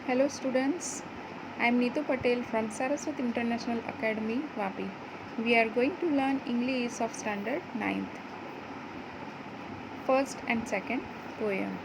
Hello students, I am Neetu Patel from Saraswat International Academy, Vapi. We are going to learn English of Standard 9th, first and second poem.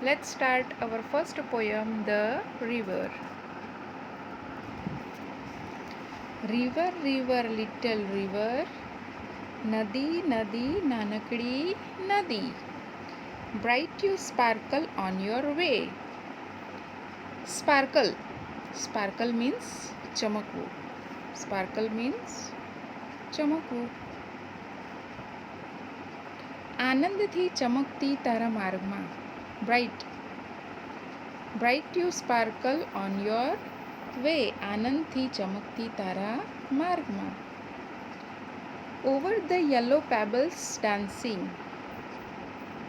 Let's start our first poem, The River. River, river, little river, nadi, nadi, nanakdi, nadi. Bright you sparkle on your way. Sparkle. Sparkle means chamakvu. Sparkle means ચમકવું. આનંદથી ચમકતી તારા માર્ગમાં. Bright. Bright you sparkle on your way. આનંદથી ચમકતી તારા માર્ગમાં. Over the yellow pebbles dancing.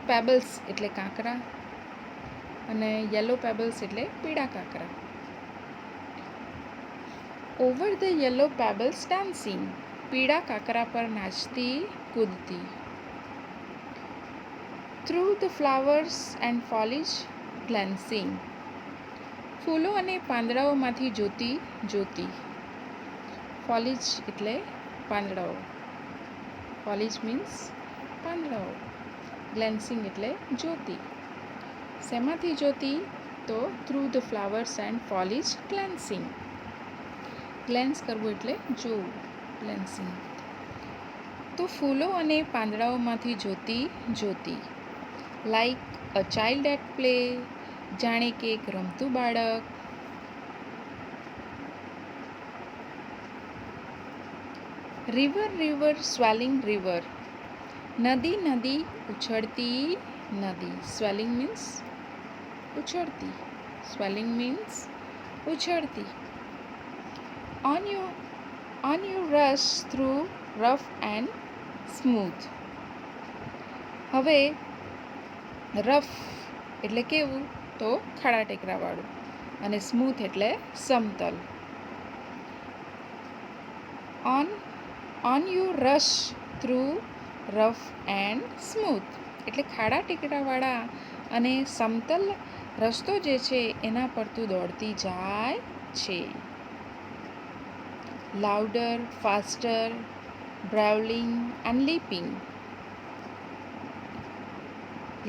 Pebbles એટલે કાંકરા અને યલો પેબલ્સ એટલે પીળા કાંકરા. Over the yellow pebbles dancing. પીળા કાંકરા પર નાચતી કૂદતી. Through the flowers and foliage glancing. ફૂલો અને પાંદડાઓમાંથી જોતી જોતી. ફોલિજ એટલે પાંદડાઓ. ફોલિજ મીન્સ પાંદડાઓ. ગ્લેન્સિંગ એટલે જોતી. શેમાંથી જોતી? તો through the flowers and foliage ગ્લેન્સિંગ. Glands કરવું એટલે જોવું. ગ્લેન્સિંગ. તો ફૂલો અને પાંદડાઓમાંથી જોતી જોતી. Like a child at play. જાણે કે એક રમતું બાળક. River river swelling river. નદી નદી ઉછળતી નદી. સ્વેલિંગ મીન્સ ઉછળતી. સ્વેલિંગ મીન્સ ઉછળતી. On you rush through rough and smooth. હવે રફ એટલે કેવું? તો ખાડા ટેકરાવાળું. અને સ્મૂથ એટલે સમતલ. On you rush through rough and smooth એટલે ખાડા ટેકરાવાળા અને સમતલ રસ્તો જે છે એના પર તું દોડતી જાય છે. Louder, faster, brawling and leaping.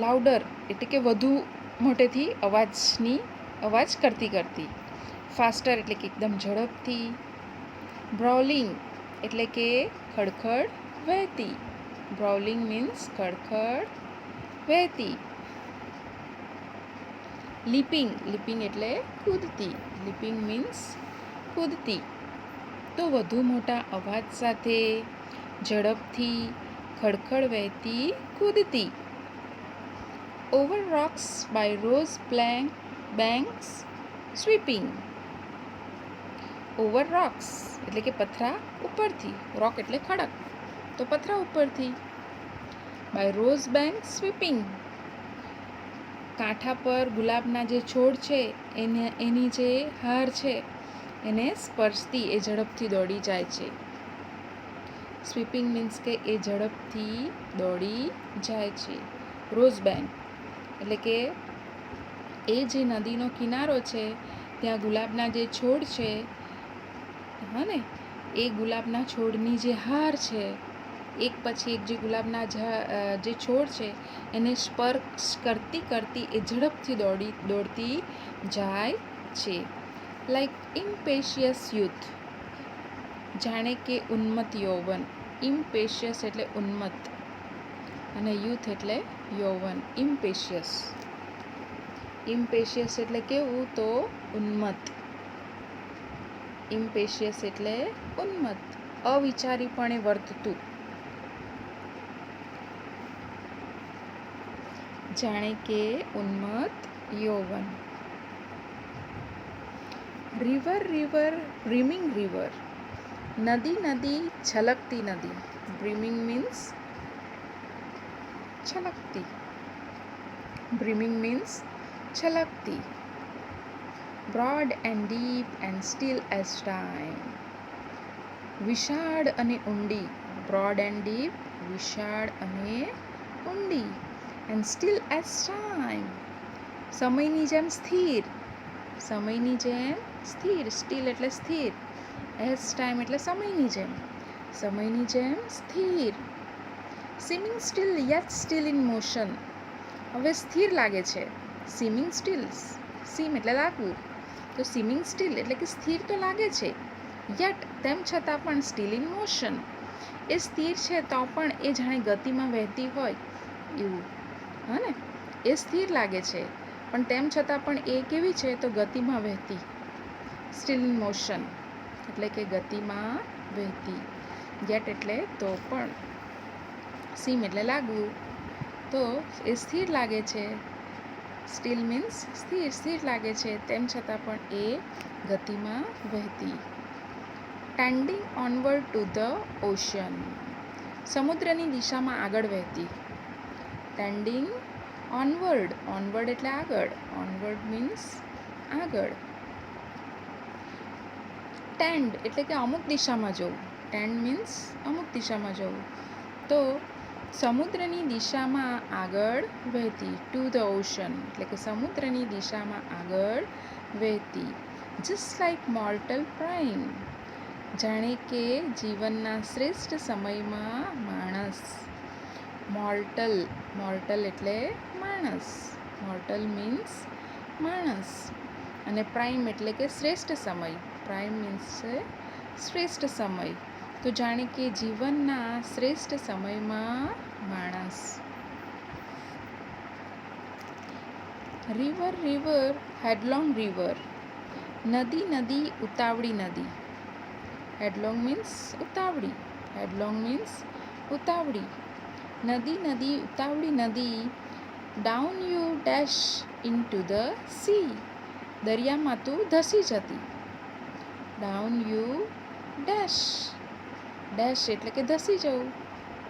Louder એટલે કે વધુ મોટેથી અવાજ કરતી કરતી. ફાસ્ટર એટલે કે એકદમ ઝડપથી. બ્રાવલિંગ એટલે કે ખડખડ વહેતી. બ્રાવલિંગ મીન્સ ખડખડ વહેતી. લીપિંગ. લીપિંગ એટલે કૂદતી. લીપિંગ મીન્સ કૂદતી. તો વધુ મોટા અવાજ સાથે ઝડપથી ખડખડ વહેતી કૂદતી. Over rocks by rose banks sweeping. Over rocks એટલે કે પથરા ઉપરથી. રોક એટલે ખડક, તો પથરા ઉપરથી. By rose bank sweeping. કાંઠા પર ગુલાબના જે છોડ છે એની જે હાર છે એને સ્પર્શતી એ ઝડપથી દોડી જાય છે. સ્વીપિંગ મીન્સ કે એ ઝડપથી દોડી જાય છે. રોઝ બેંક એટલે કે એ જે નદીનો કિનારો છે ત્યાં ગુલાબના જે છોડ છે ને એ ગુલાબના છોડની જે હાર છે એક પછી એક જે ગુલાબના જે છોડ છે એને સ્પર્શ કરતી કરતી એ ઝડપથી દોડતી જાય છે. Like impetuous youth. જાણે કે ઉન્મત્ત યૌવન. ઇમ્પેશિયસ એટલે ઉન્મત્ત અને યુથ એટલે યૌવન. ઇમ્પેશિયસ. ઇમ્પેશિયસ એટલે કેવું? તો ઉન્મત્ત. ઇમ્પેશિયસ એટલે ઉન્મત્ત, અવિચારીપણે વર્તતું. જાણે કે ઉન્મત્ત યૌવન. River river brimming river. નદી નદી છલકતી નદી. બ્રીમિંગ મીન્સ છલકતી. બ્રીમિંગ મીન્સ છલકતી. Broad and deep and still as time. વિશાળ અને ઊંડી. બ્રોડ એન્ડ ડીપ વિશાળ અને ઊંડી. એન્ડ સ્ટીલ એઝ ટાઈમ સમયની જેમ સ્થિર, સમયની જેમ સ્થિર, સ્ટીલ એટલે સ્થિર, એઝ ટાઈમ એટલે સમયની જેમ સ્થિર. સીમિંગ સ્ટીલ યet સ્ટીલ ઇન મોશન, હવે સ્થિર લાગે છે. સીમિંગ સ્ટીલ, સીમ એટલે લાગવું, તો સીમિંગ સ્ટીલ એટલે કે સ્થિર તો લાગે છે, યટ તેમ છતાં પણ સ્ટીલ ઇન મોશન, એ સ્થિર છે તો પણ એ જાણે ગતિમાં વહેતી હોય એવું, હા ને, એ સ્થિર લાગે છે પણ તેમ છતાં પણ એ કેવી છે તો ગતિમાં વહેતી. સ્ટીલ ઇન મોશન એટલે કે ગતિમાં વહેતી, યટ એટલે તો પણ, સીમ એટલે લાગવું, તો એ સ્થિર લાગે છે. સ્ટીલ મીન્સ સ્થિર, સ્થિર લાગે છે તેમ છતાં પણ એ ગતિમાં વહેતી. Tending onward to the ocean, સમુદ્રની દિશામાં આગળ વહેતી. ટેન્ડિંગ ઓનવર્ડ, ઓનવર્ડ એટલે આગળ, ઓનવર્ડ મીન્સ આગળ. ટેન્ડ એટલે કે અમુક દિશામાં જવું, ટેન્ડ મીન્સ અમુક દિશામાં જવું, તો સમુદ્રની દિશામાં આગળ વહેતી. ટુ ધ ઓશન એટલે કે સમુદ્રની દિશામાં આગળ વહેતી. જસ્ટ લાઇક મોર્ટલ પ્રાઇમ, જાણે કે જીવનના શ્રેષ્ઠ સમયમાં માણસ. મોર્ટલ, મોર્ટલ એટલે માણસ, મોર્ટલ મીન્સ માણસ, અને પ્રાઇમ એટલે કે શ્રેષ્ઠ સમય, પ્રાઇમ મીન્સ છે શ્રેષ્ઠ સમય, તો જાણે કે જીવનના શ્રેષ્ઠ સમયમાં માણસ. રિવર રિવર હેડલોંગ રિવર, નદી નદી ઉતાવળી નદી. હેડલોંગ મીન્સ ઉતાવળી, હેડલોંગ મીન્સ ઉતાવળી. નદી નદી ઉતાવળી નદી. Down you dash into the sea, દરિયામાં તું ધસી જતી. ડાઉન યુ ડેશ, ડેશ એટલે કે ધસી જવું,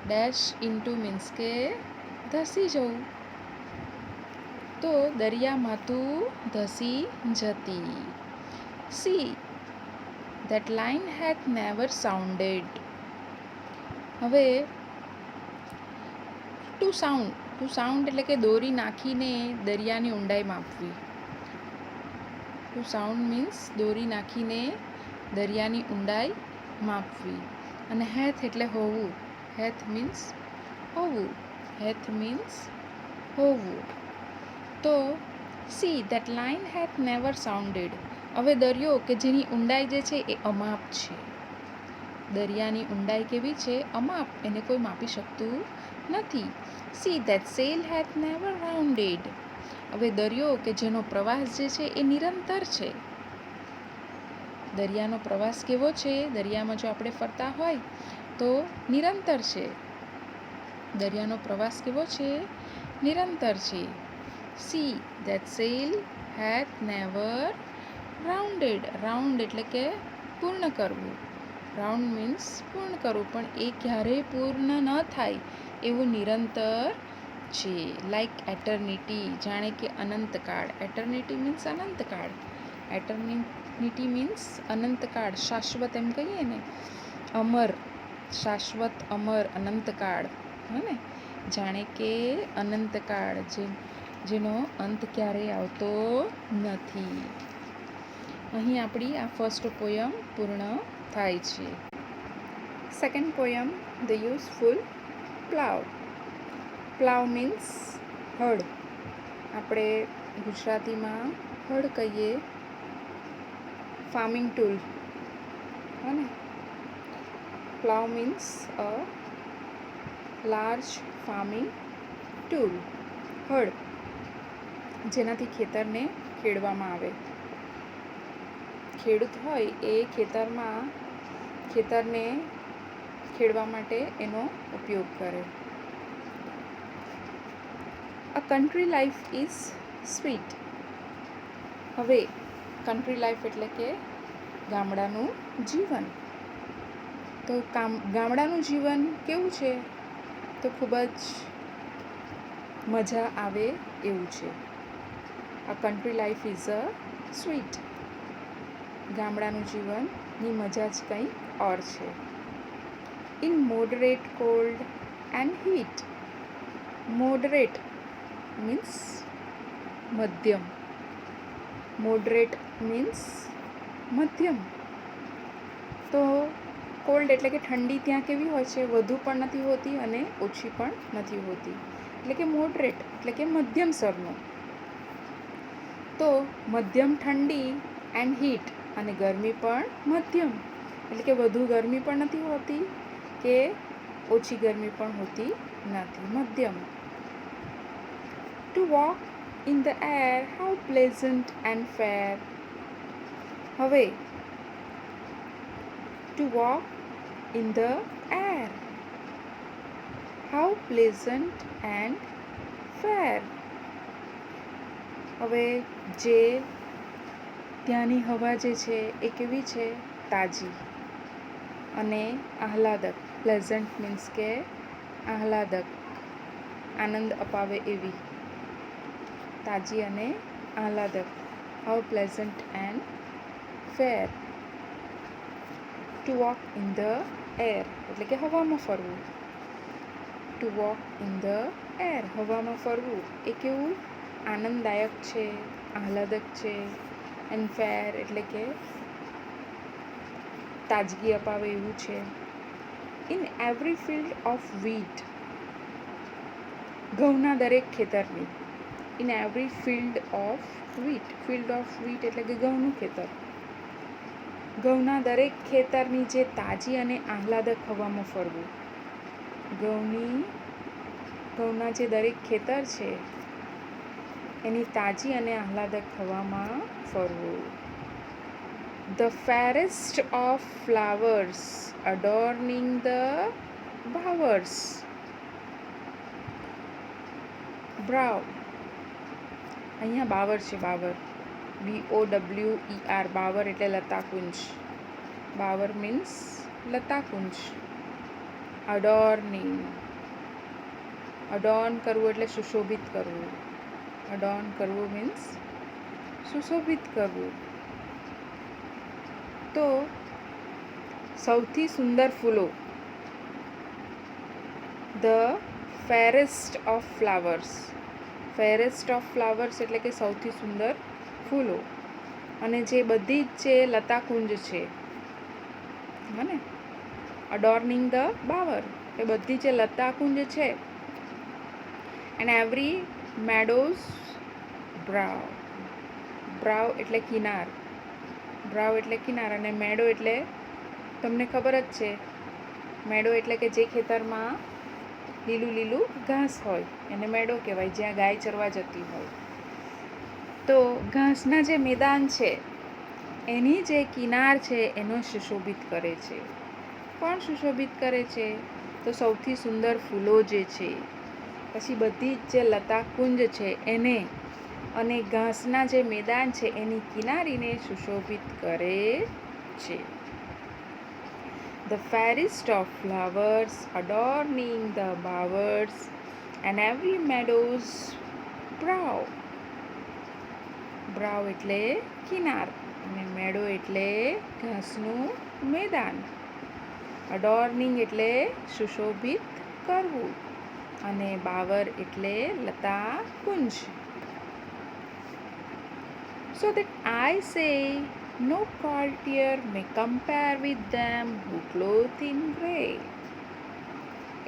ડેશ ઇન્ટુ મીન્સ કે ધસી જવું, તો દરિયામાં તું ધસી જતી. સી ધેટ લાઇન હેથ નેવર સાઉન્ડેડ, હવે ટુ સાઉન્ડ, ટુ સાઉન્ડ એટલે કે દોરી નાખીને દરિયાની ઊંડાઈ માપવી. ટુ સાઉન્ડ મીન્સ દોરી નાખીને દરિયાની ઊંડાઈ માપવી. અને હેથ એટલે હોવું, હેથ મીન્સ હોવું, હેથ મીન્સ હોવું, તો સી ધેટ લાઇન હેથ નેવર સાઉન્ડેડ, હવે દરિયો કે જેની ઊંડાઈ જે છે એ અમાપ છે. દરિયાની ઊંડાઈ કેવી છે? અમાપ, એને કોઈ માપી શકતું નથી. Sea that sail hath never rounded, હવે દરિયો કે જેનો પ્રવાસ જે છે એ નિરંતર છે. દરિયાનો પ્રવાસ કેવો છે? દરિયામાં જો આપણે ફરતા હોય તો નિરંતર છે. દરિયાનો પ્રવાસ કેવો છે? નિરંતર છે. Sea that sail hath never rounded, round એટલે કે પૂર્ણ કરવું, રાઉન્ડ મીન્સ પૂર્ણ કરવું, પણ એ ક્યારેય પૂર્ણ ન થાય એવું નિરંતર છે. લાઈક એટર્નિટી, જાણે કે અનંતકાળ. એટર્નિટી મીન્સ અનંતકાળ, એટર્નિટી મીન્સ અનંતકાળ, શાશ્વત એમ કહીએ ને, અમર, શાશ્વત, અમર, અનંતકાળ, હે ને, જાણે કે અનંતકાળ, જેનો અંત ક્યારેય આવતો નથી. અહીં આપણી આ ફર્સ્ટ પોયમ પૂર્ણ થાય છે. Second poem, the useful plough. Plough means હળ, આપણે ગુજરાતીમાં હળ કહીએ. ફાર્મિંગ ટૂલ, હે ને. Plough means a large farming tool, હળ જેનાથી ખેતરને ખેડવામાં આવે. ખેડૂત હોય એ ખેતરને ખેડવા માટે એનો ઉપયોગ કરે. અ કન્ટ્રી લાઈફ ઇઝ સ્વીટ, હવે કન્ટ્રી લાઈફ એટલે કે ગામડાનું જીવન, તો ગામડાનું જીવન કેવું છે? તો ખૂબ જ મજા આવે એવું છે. અ country life is a sweet, ગામડાનું જીવનની મજા જ કંઈક ઓર છે. In moderate cold and heat, moderate means મધ્યમ. મોડરેટ મીન્સ મધ્યમ. તો કોલ્ડ એટલે કે ઠંડી ત્યાં કેવી હોય છે? વધુ પણ નથી હોતી અને ઓછી પણ નથી હોતી. એટલે કે મોડરેટ એટલે કે મધ્યમ સ્તરનું. તો મધ્યમ ઠંડી એન્ડ હીટ, અને ગરમી પણ મધ્યમ એટલે કે વધુ ગરમી પણ નથી હોતી કે ઓછી ગરમી પણ હોતી નથી, મધ્યમ. To walk in the air, how pleasant and fair. હવે to walk in the air, how pleasant and fair. હવે જે ત્યાંની હવા જે છે એ કેવી છે? તાજી અને આહલાદક. પ્લેઝન્ટ મીન્સ કે આહલાદક, આનંદ અપાવે એવી. તાજી અને આહલાદક. How pleasant and fair. Two walk in the air એટલે કે હવામાં ફરવું. Two walk in the air, હવામાં ફરવું એ કેવું? આનંદદાયક છે, આહલાદક છે. એન્ડ ફેર એટલે કે તાજગી અપાવે એવું છે. In every field of wheat, ઘઉંના દરેક ખેતરની. In every field of wheat, field of wheat એટલે કે ઘઉંનું ખેતર. ઘઉંના દરેક ખેતરની જે તાજી અને આહલાદક હવામાં ફરવું. ઘઉંના જે દરેક ખેતર છે એની તાજી અને આહલાદક હવામાં ફરવું. The fairest of flowers adorning the bowers. brow. અહીંયા બાવર છે, બાવર. BOWER, બાવર એટલે લતાકુંજ. બાવર મીન્સ લતાકુંજ. અડોર્નિંગ, અડોર્ન કરવું એટલે સુશોભિત કરવું. અડોર્ન કરવું મીન્સ સુશોભિત કરવું. તો સૌથી સુંદર ફૂલો. The forest of flowers. Forest of flowers એટલે કે સૌથી સુંદર ફૂલો. અને જે બધી જ જે લતાકુંજ છે, મને અડોર્નિંગ ધ બાવર એ બધી જે લતાકુંજ છે. And every મેડોઝ બ્રાવ. બ્રાવ એટલે કિનાર. બ્રાવ એટલે કિનાર અને મેડો એટલે તમને ખબર જ છે. મેડો એટલે કે જે ખેતરમાં લીલું લીલું ઘાસ હોય એને મેડો કહેવાય, જ્યાં ગાય ચરવા જતી હોય. તો ઘાસના જે મેદાન છે એની જે કિનાર છે એનો સુશોભિત કરે છે. કોણ સુશોભિત કરે છે? તો સૌથી સુંદર ફૂલો જે છે, પછી બધી જ જે લતાકુંજ છે એને, અને ઘાસના જે મેદાન છે એની કિનારીને સુશોભિત કરે છે. The fairest of flowers adorning the bowers and every meadow's brow. brow એટલે કિનાર અને મેડો એટલે ઘાસનું મેદાન. અડોર્નિંગ એટલે સુશોભિત કરવું અને બાવર એટલે લતાકુંજ. So that I say, no courtier may compare with them who clothe in grey.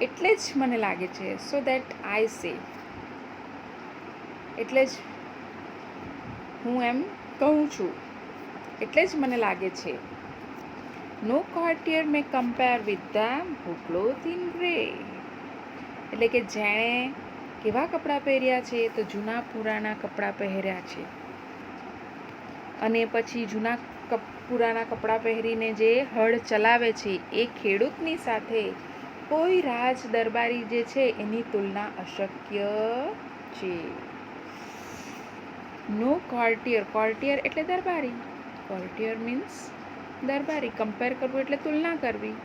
એટલે જ મને લાગે છે. So that I say એટલે જ હું એમ કહું છું, એટલે જ મને લાગે છે. No courtier may compare with them who clothe in grey. એટલે કે જેણે કેવા કપડાં પહેર્યા છે? તો જૂના પુરાના કપડાં પહેર્યા છે. અને પછી જૂના પુરાના કપડાં પહેરીને જે હળ ચલાવે છે એ ખેડૂતની સાથે કોઈ રાજ દરબારી જે છે એની તુલના અશક્ય છે. નો કોર્ટિયર. કોર્ટિયર એટલે દરબારી. કોર્ટિયર મીન્સ દરબારી. કમ્પેર કરવું એટલે તુલના કરવી.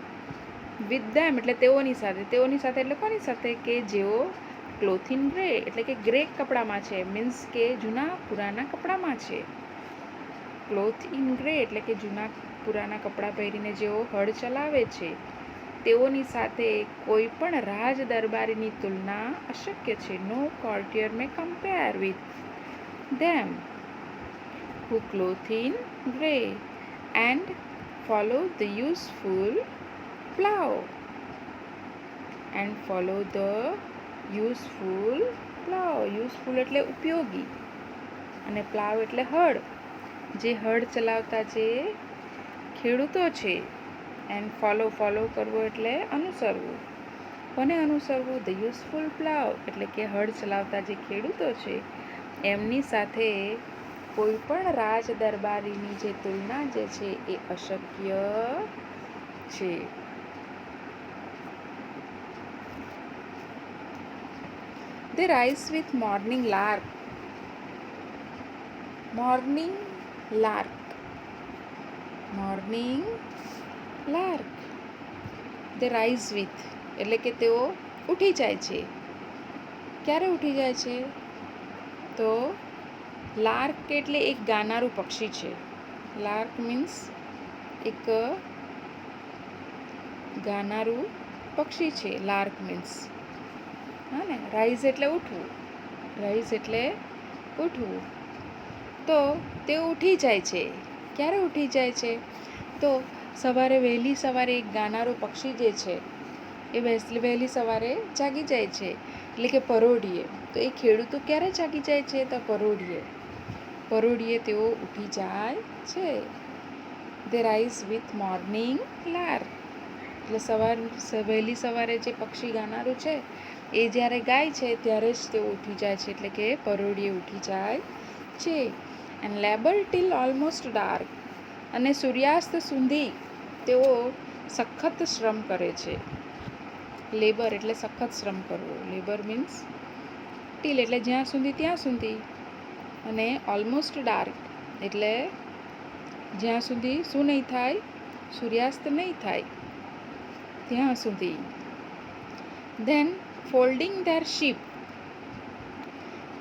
વિથ ધેમ એટલે તેઓની સાથે. તેઓની સાથે એટલે કોની સાથે? કે જેઓ ક્લોથ ઇન ગ્રે એટલે કે ગ્રે કપડામાં છે, મીન્સ કે જૂના પુરાના કપડામાં છે. ક્લોથ ઇન ગ્રે એટલે કે જૂના પુરાના કપડાં પહેરીને જેઓ હળ ચલાવે છે તેઓની સાથે કોઈ પણ રાજ દરબારીની તુલના અશક્ય છે. No courtier may compare with them who clothe in grey and follow the useful plough. And follow the useful plough. Useful એટલે ઉપયોગી અને plough એટલે હળ. જે હળ ચલાવતા જે ખેડૂતો છે. એન્ડ ફોલો કરવો એટલે અનુસરવું. કોને અનુસરવું? ધ યુઝફુલ પ્લાવ એટલે કે હળ ચલાવતા જે ખેડૂતો છે એમની સાથે કોઈ પણ રાજ દરબારીની જે તુલના જે છે એ અશક્ય છે. They rise with morning lark. Morning lark. Morning lark. They rise with એટલે કે તેઓ ઉઠી જાય છે. ક્યારે ઉઠી જાય છે? તો લાર્ક એટલે એક ગાનારું પક્ષી છે. લાર્ક મીન્સ એક ગાનારું પક્ષી છે. લાર્ક મીન્સ હા ને. રાઈઝ એટલે ઉઠવું. રાઈઝ એટલે ઉઠવું. તો તેઓ ઉઠી જાય છે. ક્યારે ઉઠી જાય છે? તો સવારે વહેલી સવારે એક ગાનારું પક્ષી જે છે એ વહેલી સવારે જાગી જાય છે. એટલે કે પરોઢિયે. તો એ ખેડૂતો ક્યારે જાગી જાય છે? તો પરોઢિયે તેઓ ઉઠી જાય છે. દે રાઇઝ વિથ મોર્નિંગ લાર્ક. એટલે વહેલી સવારે જે પક્ષી ગાનારું છે એ જ્યારે ગાય છે ત્યારે જ તેઓ ઉઠી જાય છે. એટલે કે પરોઢિયે ઉઠી જાય છે. And labour till almost dark. અને સૂર્યાસ્ત સુધી તેઓ સખત શ્રમ કરે છે. લેબર એટલે સખત શ્રમ કરવો. લેબર મીન્સ ટીલ એટલે જ્યાં સુધી ત્યાં સુધી. અને ઓલમોસ્ટ ડાર્ક એટલે જ્યાં સુધી શું નહીં થાય? સૂર્યાસ્ત નહીં થાય ત્યાં સુધી. Then folding their sheep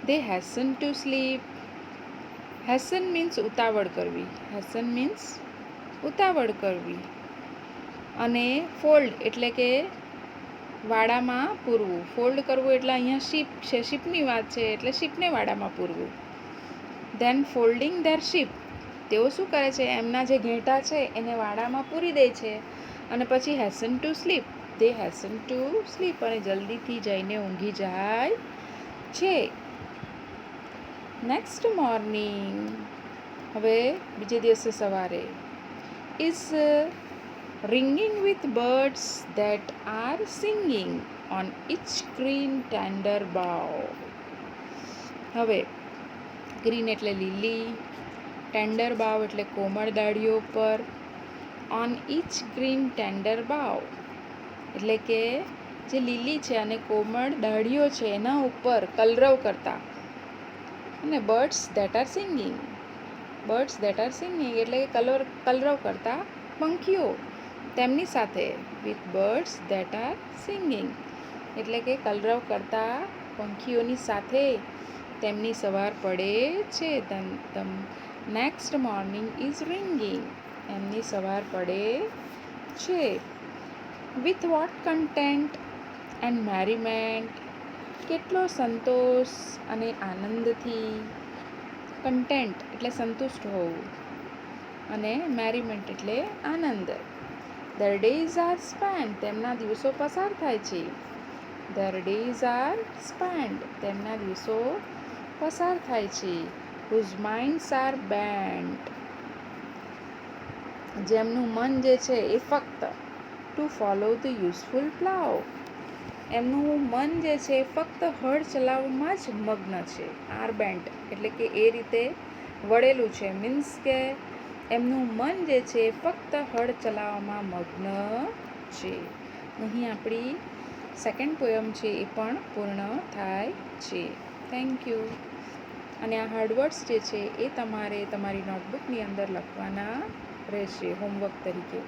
they hasten to sleep. hasten means ઉતાવળ કરવી. hasten means ઉતાવળ કરવી. અને ફોલ્ડ એટલે કે વાડામાં પૂરવું. ફોલ્ડ કરવું એટલે અહીંયા શીપ છે, શીપની વાત છે એટલે શીપને વાડામાં પૂરવું. ધેન ફોલ્ડિંગ ધેર શીપ તેઓ શું કરે છે? એમના જે ઘેંટા છે એને વાડામાં પૂરી દે છે. અને પછી hasten to sleep. They hasten to sleep અને જલ્દીથી જઈને ઊંઘી જાય છે. નેક્સ્ટ મોર્નિંગ હવે બીજે દિવસે સવારે is ringing with birds that are singing on each green tender bough. હવે ગ્રીન એટલે લીલી, ટેન્ડર બાવ એટલે કોમળ ડાળીઓ પર, ઓન ઇચ ગ્રીન ટેન્ડર બાવ એટલે કે જે લીલી છે અને કોમળ ડાળીઓ છે એના ઉપર કલરવ કરતા. અને birds that are singing. Birds that are singing એટલે કે કલરવ કરતા પંખીઓ તેમની સાથે. With birds that are singing એટલે કે કલરવ કરતા પંખીઓની સાથે તેમની સવાર પડે છે. નેક્સ્ટ મોર્નિંગ ઇઝ રિંગિંગ એમની સવાર પડે છે. વિથ વોટ કન્ટેન્ટ એન્ડ મેરીમેન્ટ કેટલો સંતોષ અને આનંદથી. કન્ટેન્ટ એટલે સંતુષ્ટ હોવું અને મેરીમેન્ટ એટલે આનંદ. Their days are spent તેમના દિવસો પસાર થાય છે. Their days are spent તેમના દિવસો પસાર થાય છે. Whose minds are bent જેમનું મન જે છે એ ફક્ત to follow the useful plough એમનું મન જે છે ફક્ત હળ ચલાવવામાં જ મગ્ન છે. આર બેન્ટ એટલે કે એ રીતે વળેલું છે. મીન્સ કે એમનું મન જે છે ફક્ત હળ ચલાવવામાં મગ્ન છે. અહીં આપણી સેકન્ડ પોયમ છે એ પણ પૂર્ણ થાય છે. Thank you. અને આ હાર્ડવર્ડ્સ જે છે એ તમારે તમારી નોટબુકની અંદર લખવાના રહેશે હોમવર્ક તરીકે.